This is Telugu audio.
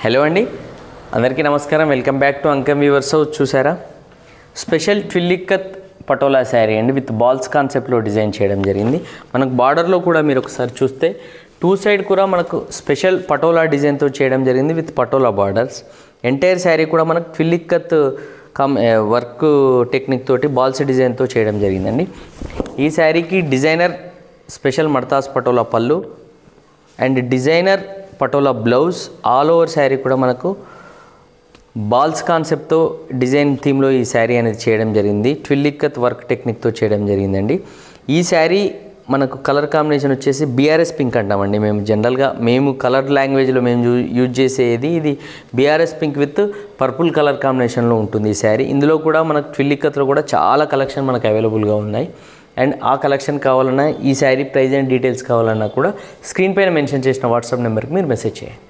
హలో అండి, అందరికీ నమస్కారం. Welcome back to Ankam weavers house. చూసారా, స్పెషల్ ట్విల్లిక్కత్ పటోలా శారీ అండి విత్ బాల్స్ కాన్సెప్ట్లో డిజైన్ చేయడం జరిగింది. మనకు బార్డర్లో కూడా మీరు ఒకసారి చూస్తే టూ సైడ్ కూడా మనకు స్పెషల్ పటోలా డిజైన్తో చేయడం జరిగింది with patola borders. Entire sari కూడా మనకు ట్విల్లిక్కత్ వర్క్ టెక్నిక్ తోటి బాల్స్ డిజైన్తో చేయడం జరిగిందండి. ఈ శారీకి డిజైనర్ స్పెషల్ మడతాస్ పటోలా పళ్ళు and designer patola blouse. All over sari కూడా మనకు బాల్స్ కాన్సెప్ట్తో డిజైన్ థీమ్లో ఈ శారీ అనేది చేయడం జరిగింది. ట్విల్లిక్కత్ వర్క్ టెక్నిక్తో చేయడం జరిగిందండి. ఈ శారీ మనకు కలర్ కాంబినేషన్ వచ్చేసి బీఆర్ఎస్ పింక్ అంటామండి. మేము జనరల్గా కలర్ లాంగ్వేజ్లో యూజ్ చేసేది ఇది BRS pink with purple colour కాంబినేషన్లో ఉంటుంది ఈ శారీ. ఇందులో కూడా మనకు ట్విల్లిక్కత్లో కూడా చాలా కలెక్షన్ మనకు అవైలబుల్గా ఉన్నాయి. అండ్ ఆ కలెక్షన్ కావాలన్నా, ఈ శారీ ప్రైస్ అండ్ డీటెయిల్స్ కావాలన్నా కూడా స్క్రీన్ పైన మెన్షన్ చేసిన వాట్సాప్ నెంబర్కి మీరు మెసేజ్ చేయండి.